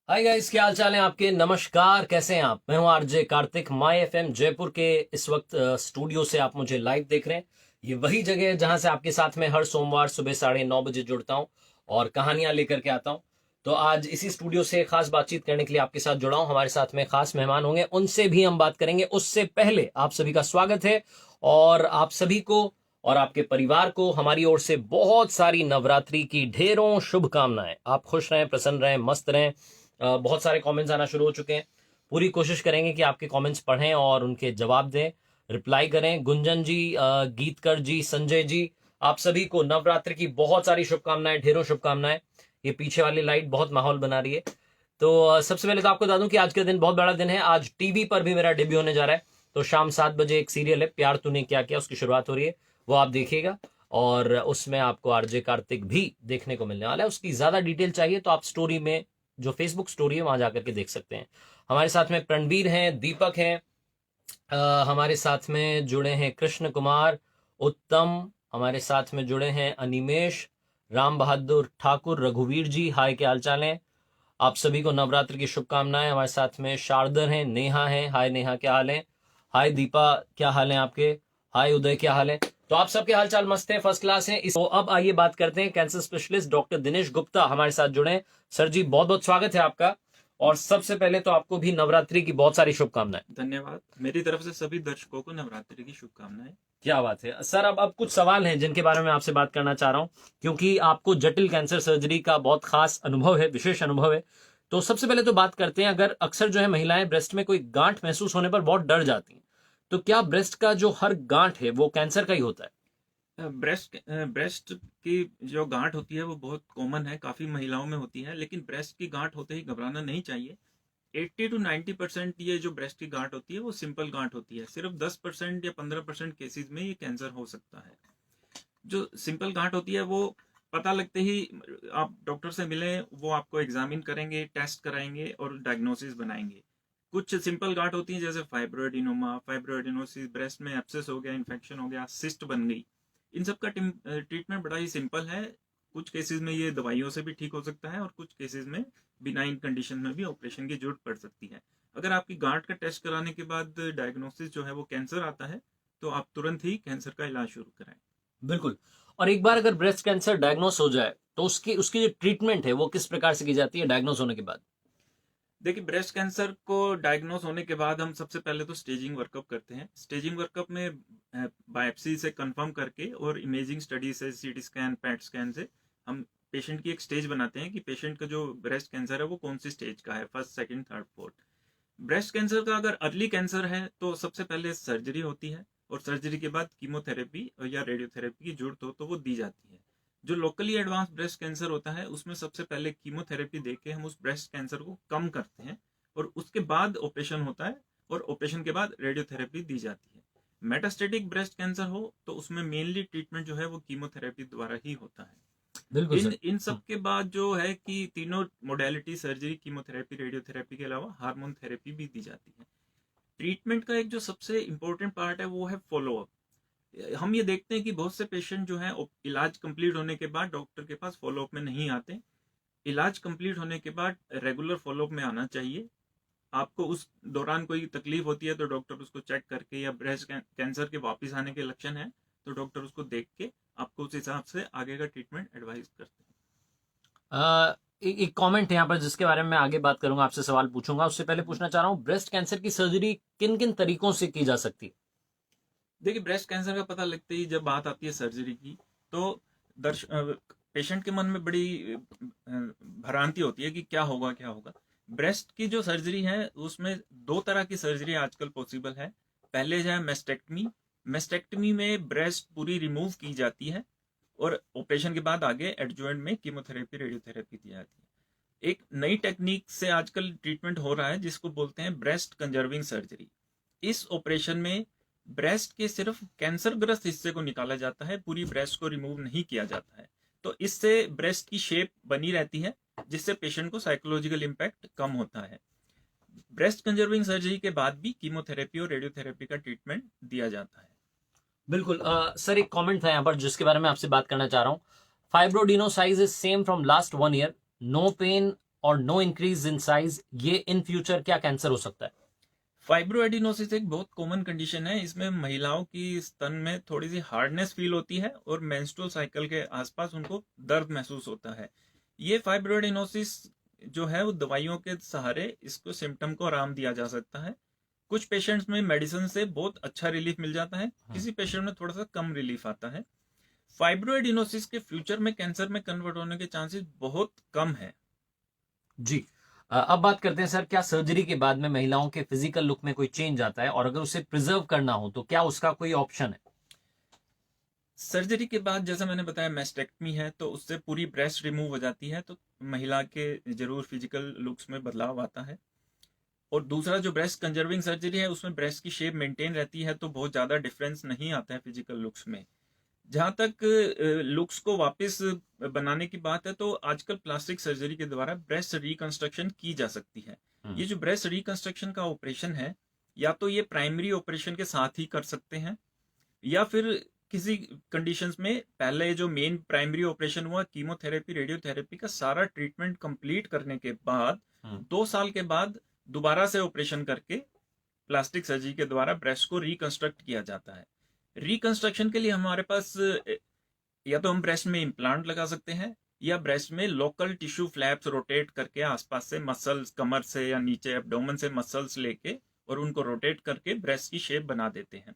Hi guys, क्या हाल चाल है आपके। नमस्कार, कैसे हैं आप। मैं हूं आरजे कार्तिक, माई एफएम जयपुर के इस वक्त स्टूडियो से आप मुझे लाइव देख रहे हैं। ये वही जगह है जहां से आपके साथ में हर सोमवार सुबह 9:30 बजे जुड़ता हूं और कहानियां लेकर के आता हूं। तो आज इसी स्टूडियो से खास बातचीत करने के लिए आपके साथ जुड़ा हूं। हमारे साथ में खास मेहमान होंगे, उनसे भी हम बात करेंगे। उससे पहले आप सभी का स्वागत है और आप सभी को और आपके परिवार को हमारी ओर से बहुत सारी नवरात्रि की ढेरों शुभकामनाएं। आप खुश रहें, प्रसन्न रहें, मस्त रहें। बहुत सारे कमेंट्स आना शुरू हो चुके हैं। पूरी कोशिश करेंगे कि आपके कमेंट्स पढ़ें और उनके जवाब दें, रिप्लाई करें। गुंजन जी, गीतकर जी, संजय जी, आप सभी को नवरात्र की बहुत सारी शुभकामनाएं, ढेरों शुभकामनाएं। ये पीछे वाली लाइट बहुत माहौल बना रही है। तो सबसे पहले तो आपको बता दूं कि आज का दिन बहुत बड़ा दिन है। आज टीवी पर भी मेरा डेब्यू होने जा रहा है। तो शाम 7 बजे एक सीरियल है, प्यार तूने क्या किया, उसकी शुरुआत हो रही है। वो आप देखिएगा और उसमें आपको आरजे कार्तिक भी देखने को मिलने वाला है। उसकी ज्यादा डिटेल चाहिए तो आप स्टोरी में, जो फेसबुक स्टोरी है, वहां जाकर के देख सकते हैं। हमारे साथ में प्रणवीर हैं, दीपक हैं, हमारे साथ में जुड़े हैं कृष्ण कुमार, उत्तम, हमारे साथ में जुड़े हैं अनिमेश, राम बहादुर ठाकुर, रघुवीर जी, हाय क्या हाल चाल है। आप सभी को नवरात्र की शुभकामनाएं। हमारे साथ में शारदर हैं, नेहा है, हाय नेहा क्या हाल है। हाय दीपा, क्या हाल है आपके। हाय उदय, क्या हाल है। तो आप सबके हाल चाल मस्त हैं, फर्स्ट क्लास हैं। तो अब आइए बात करते हैं। Cancer specialist doctor Dinesh Gupta हमारे साथ जुड़े हैं। सर जी, बहुत बहुत स्वागत है आपका। और सबसे पहले तो आपको भी नवरात्रि की बहुत सारी शुभकामनाएं। धन्यवाद। मेरी तरफ से सभी दर्शकों को नवरात्रि की शुभकामनाएं। क्या बात है सर। अब कुछ सवाल हैं जिनके बारे में आपसे बात करना चाह रहा हूं, क्योंकि आपको जटिल कैंसर सर्जरी का बहुत खास अनुभव है, विशेष अनुभव है। तो सबसे पहले तो बात करते हैं, अगर अक्सर जो है महिलाएं ब्रेस्ट में कोई गांठ महसूस होने पर बहुत डर जाती हैं, तो क्या ब्रेस्ट का जो हर गांठ है वो कैंसर का ही होता है। ब्रेस्ट की जो गांठ होती है वो बहुत कॉमन है, काफी महिलाओं में होती है, लेकिन ब्रेस्ट की गांठ होते ही घबराना नहीं चाहिए। 80 to 90% ये जो ब्रेस्ट की गांठ होती है वो सिंपल गांठ होती है। सिर्फ 10% या 15% केसेस में ये कैंसर हो सकता है। जो सिंपल गांठ होती है वो पता लगते ही आप डॉक्टर से मिलें, वो आपको एग्जामिन करेंगे, टेस्ट कराएंगे और डायग्नोसिस बनाएंगे। कुछ सिंपल गांठ होती हैं जैसे फाइब्रोएडिनोमा, फाइब्रोएडिनोसिस, ब्रेस्ट में एब्सेस हो गया, इन्फेक्शन हो गया, सिस्ट बन गई। इन सब का ट्रीटमेंट बड़ा ही सिंपल है। कुछ केसेस में ये दवाइयों से भी ठीक हो सकता है और कुछ केसेस में बिनाइन कंडीशन में भी ऑपरेशन की जरूरत पड़ सकती है। अगर आपकी गांठ का टेस्ट कराने के बाद डायग्नोसिस जो है वो कैंसर आता है तो आप तुरंत ही कैंसर का इलाज शुरू कराएं। बिल्कुल। और एक बार अगर ब्रेस्ट कैंसर डायग्नोस हो जाए तो उसकी उसकी जो ट्रीटमेंट है वो किस प्रकार से की जाती है डायग्नोस होने के बाद। देखिए, ब्रेस्ट कैंसर को डायग्नोस होने के बाद हम सबसे पहले तो स्टेजिंग वर्कअप करते हैं। स्टेजिंग वर्कअप में बायोप्सी से कंफर्म करके और इमेजिंग स्टडी से, सीटी स्कैन, पैट स्कैन से हम पेशेंट की एक स्टेज बनाते हैं कि पेशेंट का जो ब्रेस्ट कैंसर है वो कौन सी स्टेज का है, first, second, third, fourth. Breast cancer का अगर अर्ली कैंसर है तो सबसे पहले सर्जरी होती है और सर्जरी के बाद कीमोथेरेपी या रेडियोथेरेपी की जरूरत हो तो वो दी जाती है। जो लोकली एडवांस ब्रेस्ट कैंसर होता है उसमें सबसे पहले कीमोथेरेपी देके हम उस ब्रेस्ट कैंसर को कम करते हैं और उसके बाद ऑपरेशन होता है और ऑपरेशन के बाद रेडियोथेरेपी दी जाती है। मेटास्टेटिक ब्रेस्ट कैंसर हो तो उसमें मेनली ट्रीटमेंट जो है वो कीमोथेरेपी द्वारा ही होता है। बिल्कुल इन सर। इन सब के बाद जो है कि तीनों मोडेलिटी, सर्जरी, कीमोथेरेपी, रेडियोथेरेपी के अलावा हार्मोन थेरेपी भी दी जाती है। ट्रीटमेंट का एक जो सबसे इम्पोर्टेंट पार्ट है वो है फॉलोअप। हम ये देखते हैं कि बहुत से पेशेंट जो है इलाज कंप्लीट होने के बाद डॉक्टर के पास फॉलोअप में नहीं आते। इलाज कंप्लीट होने के बाद रेगुलर फॉलोअप में आना चाहिए। आपको उस दौरान कोई तकलीफ होती है तो डॉक्टर उसको चेक करके, या ब्रेस्ट कैंसर के वापस आने के लक्षण है तो डॉक्टर उसको देख के आपको उस हिसाब से आगे का ट्रीटमेंट एडवाइस करते हैं। एक कमेंट है यहाँ पर जिसके बारे में मैं आगे बात करूंगा, आपसे सवाल पूछूंगा। उससे पहले पूछना चाह रहा हूँ, ब्रेस्ट कैंसर की सर्जरी किन किन तरीकों से की जा सकती है। देखिए, ब्रेस्ट कैंसर का पता लगते ही जब बात आती है सर्जरी की तो दर्श पेशेंट के मन में बड़ी भ्रांति होती है कि क्या होगा क्या होगा। ब्रेस्ट की जो सर्जरी है उसमें दो तरह की सर्जरी आजकल पॉसिबल है। पहले जो है मेस्टेक्टमी। मेस्टेक्टमी में ब्रेस्ट पूरी रिमूव की जाती है और ऑपरेशन के बाद आगे एडजुवेंट में कीमोथेरेपी, रेडियोथेरेपी दी जाती है। एक नई टेक्निक से आजकल ट्रीटमेंट हो रहा है जिसको बोलते हैं ब्रेस्ट कंजर्विंग सर्जरी। इस ऑपरेशन में ब्रेस्ट के सिर्फ कैंसरग्रस्त हिस्से को निकाला जाता है, पूरी ब्रेस्ट को रिमूव नहीं किया जाता है। तो इससे ब्रेस्ट की शेप बनी रहती है जिससे पेशेंट को साइकोलॉजिकल इम्पैक्ट कम होता है। ब्रेस्ट कंजर्विंग सर्जरी के बाद भी कीमोथेरेपी और रेडियोथेरेपी का ट्रीटमेंट दिया जाता है। बिल्कुल। सर, एक कमेंट था यहाँ पर जिसके बारे में आपसे बात करना चाह रहा हूँ। Fibroadenosis is same from last 1 year, no pain और नो इंक्रीज इन साइज, ये इन फ्यूचर क्या कैंसर हो सकता है? फाइब्रोएडिनोसिस एक बहुत कॉमन कंडीशन है। इसमें महिलाओं की स्तन में थोड़ी सी हार्डनेस फील होती है और मेंस्ट्रुअल साइकिल के आसपास उनको दर्द महसूस होता है। ये फाइब्रोएडिनोसिस जो है वो दवाइयों के सहारे इसको सिम्टम को आराम दिया जा सकता है। कुछ पेशेंट्स में मेडिसिन से बहुत अच्छा रिलीफ मिल जाता है, किसी पेशेंट में थोड़ा सा कम रिलीफ आता है। फाइब्रोएडिनोसिस के फ्यूचर में कैंसर में कन्वर्ट होने के चांसेस बहुत कम है। जी। अब बात करते हैं सर, क्या सर्जरी के बाद में महिलाओं के फिजिकल लुक में कोई चेंज आता है, और अगर उसे प्रिजर्व करना हो तो क्या उसका कोई ऑप्शन है? सर्जरी के बाद जैसा मैंने बताया मेस्टेक्टमी है, तो उससे पूरी ब्रेस्ट रिमूव हो जाती है, तो महिला के जरूर फिजिकल लुक्स में बदलाव आता है। और दूसरा जो ब्रेस्ट कंजर्विंग सर्जरी है उसमें ब्रेस्ट की शेप मेंटेन रहती है, तो बहुत ज़्यादा डिफरेंस नहीं आता है फिजिकल लुक्स में। जहाँ तक लुक्स को वापस बनाने की बात है, तो आजकल प्लास्टिक सर्जरी के द्वारा ब्रेस्ट रिकंस्ट्रक्शन की जा सकती है। ये जो ब्रेस्ट रिकंस्ट्रक्शन का ऑपरेशन है, या तो ये प्राइमरी ऑपरेशन के साथ ही कर सकते हैं, या फिर किसी कंडीशंस में पहले जो मेन प्राइमरी ऑपरेशन हुआ, कीमोथेरेपी रेडियोथेरेपी का सारा ट्रीटमेंट कंप्लीट करने के बाद 2 साल के बाद दोबारा से ऑपरेशन करके प्लास्टिक सर्जरी के द्वारा ब्रेस्ट को रिकंस्ट्रक्ट किया जाता है। रिकंस्ट्रक्शन के लिए हमारे पास या तो हम ब्रेस्ट में इम्प्लांट लगा सकते हैं, या ब्रेस्ट में लोकल टिश्यू फ्लैप्स रोटेट करके आसपास से मसल्स, कमर से या नीचे एब्डोमेन से मसल्स लेके और उनको रोटेट करके ब्रेस्ट की शेप बना देते हैं।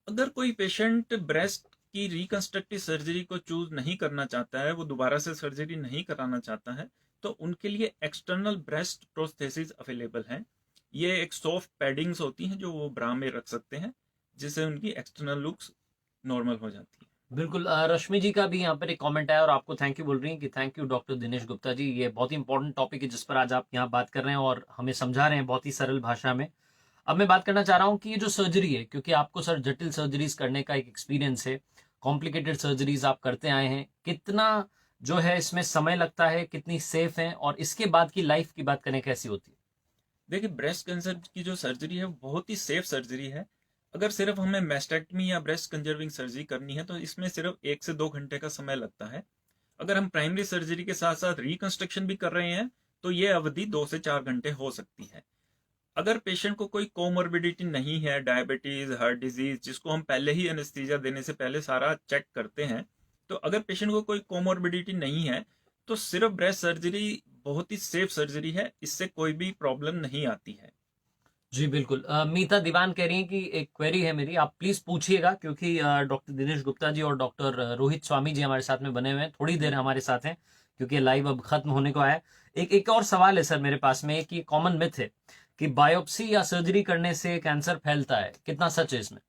अगर कोई पेशेंट ब्रेस्ट की रिकंस्ट्रक्टिव सर्जरी को चूज नहीं करना चाहता है, वो दोबारा से सर्जरी नहीं कराना चाहता है, तो उनके लिए एक्सटर्नल ब्रेस्ट प्रोस्थेसिस अवेलेबल हैं। ये एक सॉफ्ट पैडिंग्स होती हैं जो वो ब्रा में रख सकते हैं, जिससे उनकी एक्सटर्नल लुक्स नॉर्मल हो जाती है। बिल्कुल। रश्मि जी का भी यहाँ पर एक कमेंट आया और आपको थैंक यू बोल रही हैं कि thank you doctor Dinesh Gupta ji, ये बहुत ही इंपॉर्टेंट टॉपिक है जिस पर आज आप यहाँ बात कर रहे हैं और हमें समझा रहे हैं बहुत ही सरल भाषा में। अब मैं बात करना चाह रहा हूँ कि ये जो सर्जरी है, क्योंकि आपको सर जटिल सर्जरीज करने का एक एक्सपीरियंस है, कॉम्प्लिकेटेड सर्जरीज आप करते आए हैं, कितना जो है इसमें समय लगता है, कितनी सेफ है, और इसके बाद की लाइफ की बात करें कैसी होती है? देखिए, ब्रेस्ट कैंसर की जो सर्जरी है वो बहुत ही सेफ सर्जरी है। अगर सिर्फ हमें मेस्टेक्टमी या ब्रेस्ट कंजर्विंग सर्जरी करनी है तो इसमें सिर्फ 1 से 2 घंटे का समय लगता है। अगर हम प्राइमरी सर्जरी के साथ साथ रिकंस्ट्रक्शन भी कर रहे हैं तो ये अवधि 2 से 4 घंटे हो सकती है। अगर पेशेंट को कोई कोमोर्बिडिटी नहीं है, डायबिटीज, हार्ट डिजीज, जिसको हम पहले ही एनेस्थीसिया देने से पहले सारा चेक करते हैं, तो अगर पेशेंट को कोई कोमोर्बिडिटी नहीं है तो सिर्फ ब्रेस्ट सर्जरी बहुत ही सेफ सर्जरी है, इससे कोई भी प्रॉब्लम नहीं आती है। जी बिल्कुल। मीता दीवान कह रही हैं कि एक क्वेरी है मेरी, आप प्लीज पूछिएगा, क्योंकि डॉक्टर दिनेश गुप्ता जी और डॉक्टर रोहित स्वामी जी हमारे साथ में बने हुए हैं, थोड़ी देर हमारे साथ हैं क्योंकि लाइव अब खत्म होने को आया है। एक और सवाल है सर मेरे पास में, कि कॉमन मिथ है कि बायोप्सी या सर्जरी करने से कैंसर फैलता है, कितना सच है इसमें?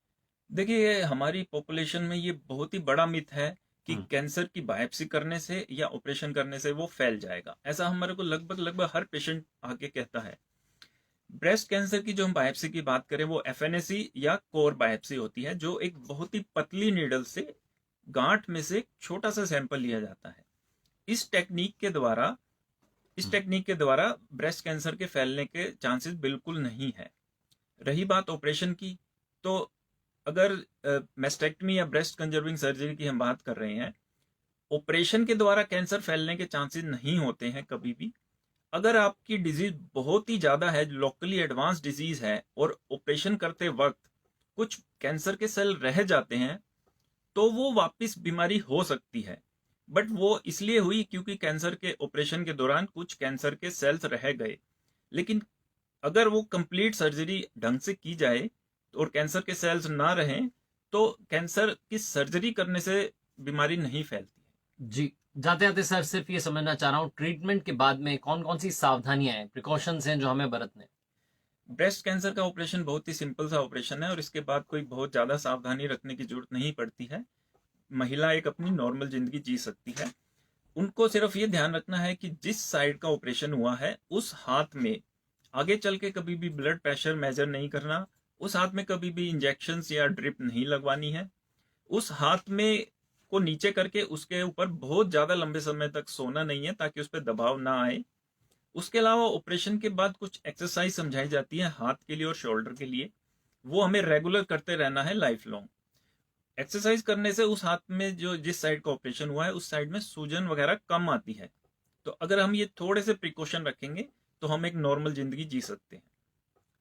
देखिए, हमारी पॉपुलेशन में ये बहुत ही बड़ा मिथ है कि कैंसर की बायोप्सी करने से या ऑपरेशन करने से वो फैल जाएगा। ऐसा हमारे को लगभग हर पेशेंट आके कहता है। ब्रेस्ट कैंसर की जो हम बायोप्सी की बात करें वो एफएनएसी या कोर बायोप्सी होती है, जो एक बहुत ही पतली नीडल से गांठ में से एक छोटा सा सैंपल लिया जाता है। इस टेक्निक के द्वारा ब्रेस्ट कैंसर के फैलने के चांसेस बिल्कुल नहीं है। रही बात ऑपरेशन की, तो अगर मेस्टेक्टमी या ब्रेस्ट कंजर्विंग सर्जरी की हम बात कर रहे हैं, ऑपरेशन के द्वारा कैंसर फैलने के चांसेस नहीं होते हैं कभी भी। अगर आपकी डिजीज बहुत ही ज्यादा है, लोकली एडवांस डिजीज है, और ऑपरेशन करते वक्त कुछ कैंसर के सेल रह जाते हैं, तो वो वापस बीमारी हो सकती है। बट वो इसलिए हुई क्योंकि कैंसर के ऑपरेशन के दौरान कुछ कैंसर के सेल्स रह गए। लेकिन अगर वो कंप्लीट सर्जरी ढंग से की जाए और कैंसर के सेल्स ना रहें, तो कैंसर की सर्जरी करने से बीमारी नहीं फैलती है। जी, जाते जाते सर सिर्फ ये समझना चाह रहा हूँ, ट्रीटमेंट के बाद में कौन कौन सी सावधानियां हैं, प्रिकॉशंस हैं जो हमें बरतने? ब्रेस्ट कैंसर का ऑपरेशन बहुत ही सिंपल सा ऑपरेशन है और इसके बाद कोई बहुत ज्यादा सावधानी रखने की जरूरत नहीं पड़ती है। महिला एक अपनी नॉर्मल जिंदगी जी सकती है। उनको सिर्फ ये ध्यान रखना है कि जिस साइड का ऑपरेशन हुआ है उस हाथ में आगे चल के कभी भी ब्लड प्रेशर मेजर नहीं करना, उस हाथ में कभी भी इंजेक्शंस या ड्रिप नहीं लगवानी है, उस हाथ में को नीचे करके उसके ऊपर बहुत ज्यादा लंबे समय तक सोना नहीं है ताकि उस पर दबाव ना आए। उसके अलावा ऑपरेशन के बाद कुछ एक्सरसाइज समझाई जाती है हाथ के लिए और शोल्डर के लिए, वो हमें रेगुलर करते रहना है लाइफ लॉन्ग। एक्सरसाइज करने से उस हाथ में जो जिस साइड का ऑपरेशन हुआ है उस साइड में सूजन वगैरह कम आती है। तो तो अगर हम ये थोड़े से प्रिकॉशन रखेंगे तो हम एक नॉर्मल जिंदगी जी सकते हैं।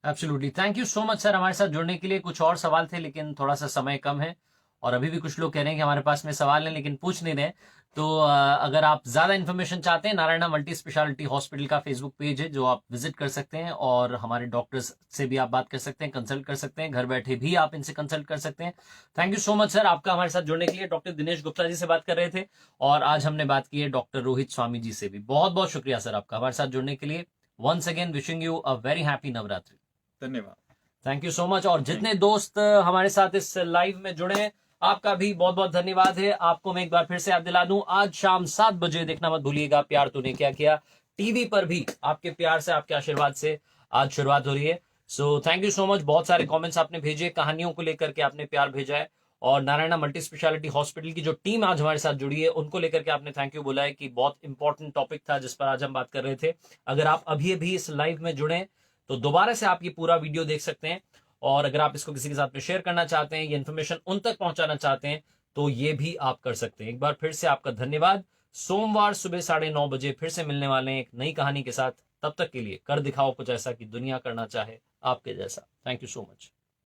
Absolutely, thank you so much sir हमारे साथ जुड़ने के लिए। कुछ और सवाल थे लेकिन थोड़ा सा समय कम है, और अभी भी कुछ लोग कह रहे हैं कि हमारे पास में सवाल है लेकिन पूछ नहीं रहे। तो अगर आप ज्यादा इन्फॉर्मेशन चाहते हैं, नारायणा मल्टी स्पेशलिटी हॉस्पिटल का फेसबुक पेज है जो आप विजिट कर सकते हैं, और हमारे डॉक्टर्स से भी आप बात कर सकते हैं, कंसल्ट कर सकते हैं, घर बैठे भी आप इनसे कंसल्ट कर सकते हैं। Thank you so much sir आपका हमारे साथ जुड़ने के लिए। डॉक्टर दिनेश गुप्ता जी से बात कर रहे थे, और आज हमने बात की है डॉक्टर रोहित स्वामी जी से भी। बहुत बहुत शुक्रिया सर आपका हमारे साथ जुड़ने के लिए। Once again wishing you a very happy Navratri. धन्यवाद। Thank you so much. और जितने दोस्त हमारे साथ इस लाइव में जुड़े हैं, आपका भी बहुत बहुत धन्यवाद है। आपको मैं एक बार फिर से याद दिला दूं, आज शाम 7 बजे देखना मत भूलिएगा प्यार तूने क्या किया। टीवी पर भी आपके प्यार से, आपके आशीर्वाद से आज शुरुआत हो रही है। So thank you so much. बहुत सारे कमेंट्स आपने भेजे, कहानियों को लेकर के आपने प्यार भेजा है, और नारायणा मल्टी स्पेशलिटी हॉस्पिटल की जो टीम आज हमारे साथ जुड़ी है उनको लेकर के आपने थैंक यू बोला है कि बहुत इंपॉर्टेंट टॉपिक था जिस पर आज हम बात कर रहे थे। अगर आप अभी अभी इस लाइव में जुड़े तो दोबारा से आप ये पूरा वीडियो देख सकते हैं, और अगर आप इसको किसी के साथ में शेयर करना चाहते हैं, ये इन्फॉर्मेशन उन तक पहुंचाना चाहते हैं, तो ये भी आप कर सकते हैं। एक बार फिर से आपका धन्यवाद। सोमवार सुबह 9:30 बजे फिर से मिलने वाले हैं एक नई कहानी के साथ। तब तक के लिए कर दिखाओ कुछ ऐसा कि दुनिया करना चाहे आपके जैसा। Thank you so much.